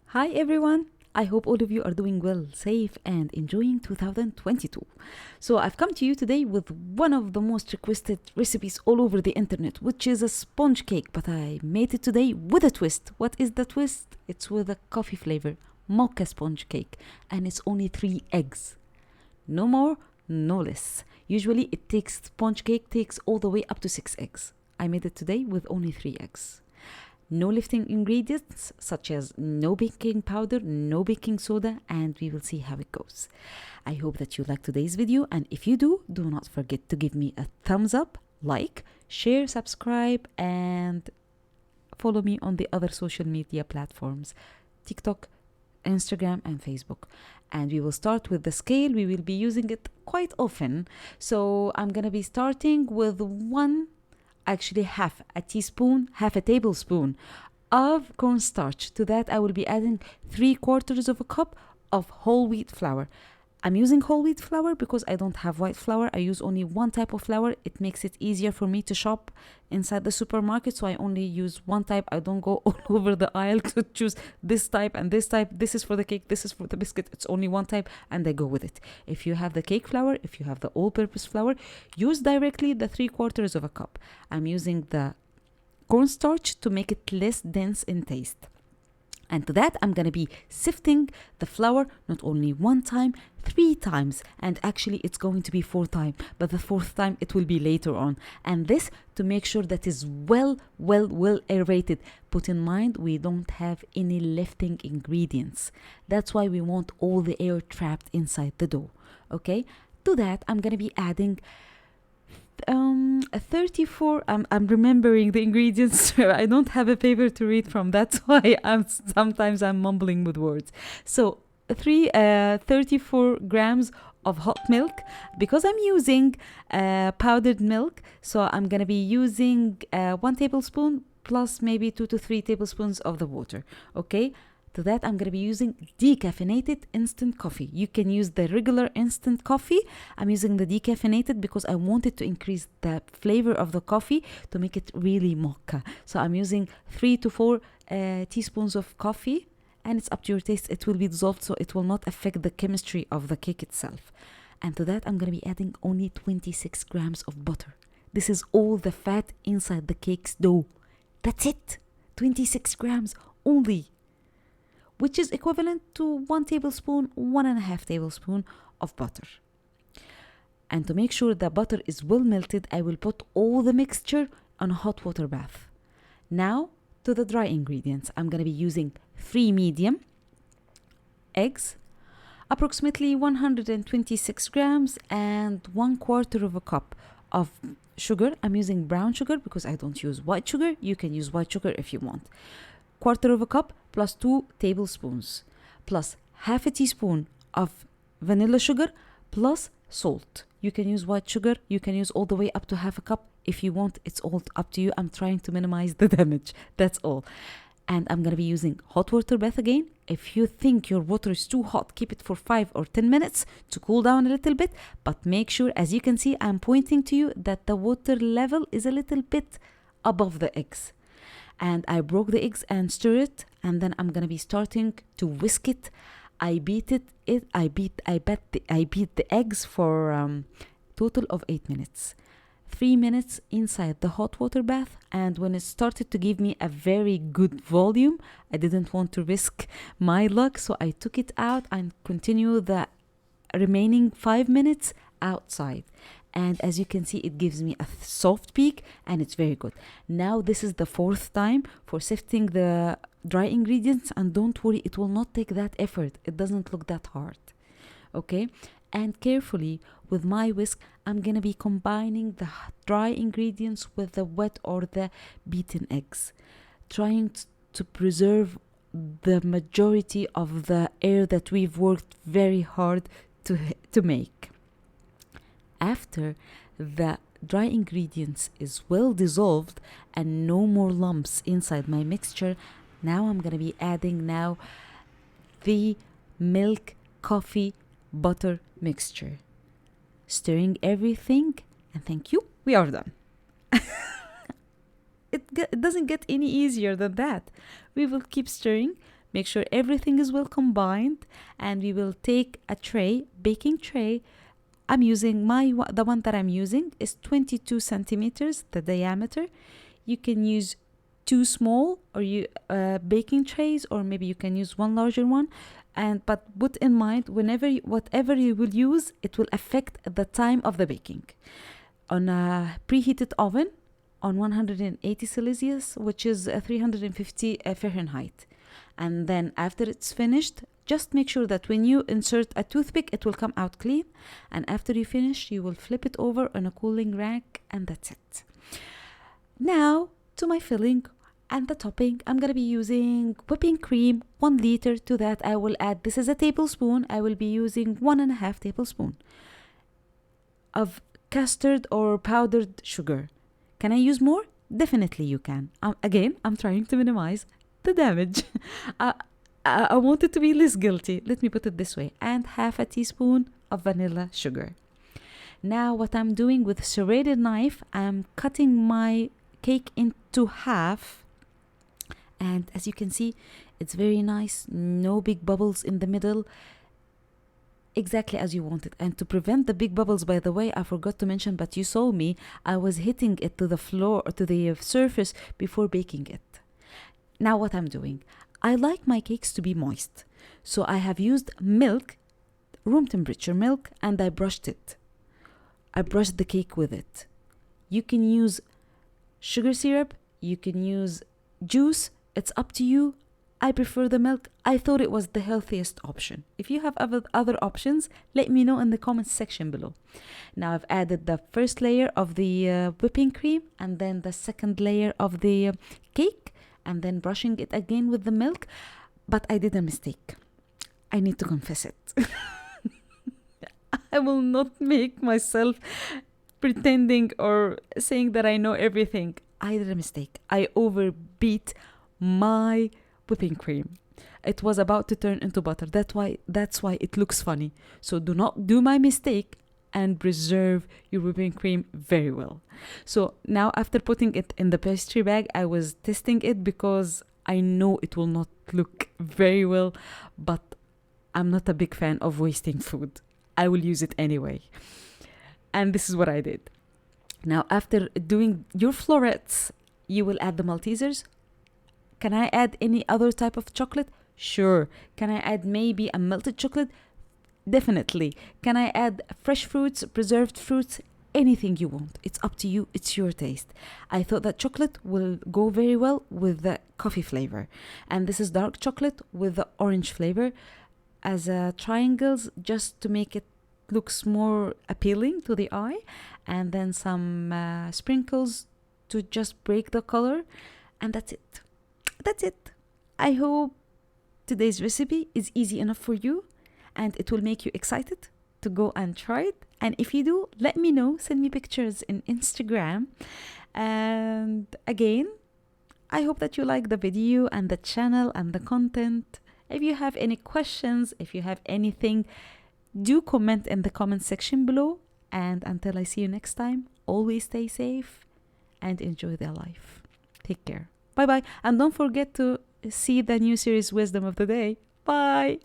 Hi everyone! I hope all of you are doing well, safe, and enjoying 2022. So, I've come to you today with one of the most requested recipes all over the internet, which is a sponge cake, but I made it today with a twist. What is the twist? It's with a coffee flavor, mocha sponge cake, and it's only 3 eggs. No more, no less. Usually, sponge cake takes all the way up to 6 eggs. I made it today with only 3 eggs. No lifting ingredients such as no baking powder, no baking soda, and we will see how it goes. I hope that you like today's video, and if you do not forget to give me a thumbs up, like, share, subscribe, and follow me on the other social media platforms, TikTok, Instagram, and Facebook. And we will start with the scale. We will be using it quite often. So I'm gonna be starting with half a tablespoon of cornstarch. To that, I will be adding 3/4 of a cup of whole wheat flour. I'm using whole wheat flour because I don't have white flour. I use only one type of flour. It makes it easier for me to shop inside the supermarket, so I only use one type. I don't go all over the aisle to choose this type and this type. This is for the cake, this is for the biscuit. It's only one type, and I go with it. If you have the cake flour, if you have the all-purpose flour, use directly the 3/4 of a cup. I'm using the cornstarch to make it less dense in taste. And to that, I'm going to be sifting the flour not only one time, 3 times, and actually it's going to be 4 times, but the 4th time it will be later on. And this to make sure that is well aerated. Put in mind, we don't have any lifting ingredients. That's why we want all the air trapped inside the dough. Okay? To that, I'm going to be adding 34. I'm remembering the ingredients. I don't have a paper to read from. That's why sometimes I'm mumbling with words. So 34 grams of hot milk, because I'm using powdered milk. So I'm gonna be using 1 tablespoon plus maybe 2 to 3 tablespoons of the water. Okay. To that, I'm going to be using decaffeinated instant coffee. You can use the regular instant coffee. I'm using the decaffeinated because I wanted to increase the flavor of the coffee to make it really mocha. So I'm using 3 to 4 teaspoons of coffee, and it's up to your taste. It will be dissolved, so it will not affect the chemistry of the cake itself. And to that, I'm going to be adding only 26 grams of butter. This is all the fat inside the cake's dough. That's it. 26 grams only, which is equivalent to 1 tablespoon, 1.5 tablespoon of butter. And to make sure the butter is well melted, I will put all the mixture on a hot water bath. Now to the dry ingredients. I'm going to be using 3 medium eggs, approximately 126 grams, and 1/4 of a cup of sugar. I'm using brown sugar because I don't use white sugar. You can use white sugar if you want. 1/4 of a cup plus 2 tablespoons plus half a teaspoon of vanilla sugar plus salt. You can use white sugar. You can use all the way up to half a cup if you want. It's all up to you. I'm trying to minimize the damage. That's all. And I'm going to be using hot water bath again. If you think your water is too hot, keep it for 5 or 10 minutes to cool down a little bit. But make sure, as you can see, I'm pointing to you that the water level is a little bit above the eggs. And I broke the eggs and stir it, and then I'm gonna be starting to whisk it. I beat the eggs for total of 8 minutes. 3 minutes inside the hot water bath, and when it started to give me a very good volume, I didn't want to risk my luck, so I took it out and continue the remaining 5 minutes outside. And as you can see, it gives me a soft peak, and it's very good. Now this is the 4th time for sifting the dry ingredients, and don't worry, it will not take that effort. It doesn't look that hard. Okay? And carefully with my whisk, I'm gonna be combining the dry ingredients with the wet or the beaten eggs, trying to preserve the majority of the air that we've worked very hard to make. After the dry ingredients is well dissolved and no more lumps inside my mixture, now I'm going to be adding the milk, coffee, butter mixture. Stirring everything, and thank you, we are done. It doesn't get any easier than that. We will keep stirring, Make sure everything is well combined, and we will take a tray, baking tray. I'm using the one that I'm using is 22 centimeters, the diameter. You can use two small or baking trays, or maybe you can use one larger one. But put in mind, whatever you will use, it will affect the time of the baking. On a preheated oven on 180 Celsius, which is 350 Fahrenheit. And then after it's finished, just make sure that when you insert a toothpick, it will come out clean. And after you finish, you will flip it over on a cooling rack, and that's it. Now, to my filling and the topping, I'm going to be using whipping cream, 1 liter. To that, I will add, this is a tablespoon, I will be using 1.5 tablespoon of custard or powdered sugar. Can I use more? Definitely you can. Again, I'm trying to minimize the damage. I want it to be less guilty. Let me put it this way. And 1/2 teaspoon of vanilla sugar. Now what I'm doing with a serrated knife, I'm cutting my cake into half. And as you can see, it's very nice. No big bubbles in the middle. Exactly as you want it. And to prevent the big bubbles, by the way, I forgot to mention, but you saw me, I was hitting it to the floor or to the surface before baking it. Now what I'm doing, I like my cakes to be moist. So I have used milk, room temperature milk, and I brushed it. I brushed the cake with it. You can use sugar syrup, you can use juice, it's up to you. I prefer the milk. I thought it was the healthiest option. If you have other options, let me know in the comments section below. Now I've added the first layer of the whipping cream, and then the second layer of the cake, and then brushing it again with the milk. But I did a mistake. I need to confess it. I will not make myself pretending or saying that I know everything. I did a mistake. I overbeat my whipping cream. It was about to turn into butter. That's why it looks funny. So do not do my mistake and preserve your whipping cream very well. So now after putting it in the pastry bag, I was testing it because I know it will not look very well, but I'm not a big fan of wasting food. I will use it anyway. And this is what I did. Now after doing your florets, you will add the Maltesers. Can I add any other type of chocolate? Sure. Can I add maybe a melted chocolate? Definitely. Can I add fresh fruits, preserved fruits? Anything you want. It's up to you. It's your taste. I thought that chocolate will go very well with the coffee flavor. And this is dark chocolate with the orange flavor as triangles, just to make it looks more appealing to the eye. And then some sprinkles to just break the color. And that's it. That's it. I hope today's recipe is easy enough for you and it will make you excited to go and try it. And if you do, let me know. Send me pictures in Instagram. And again, I hope that you like the video and the channel and the content. If you have any questions, if you have anything, do comment in the comment section below. And until I see you next time, always stay safe and enjoy their life. Take care. Bye-bye. And don't forget to see the new series Wisdom of the Day. Bye.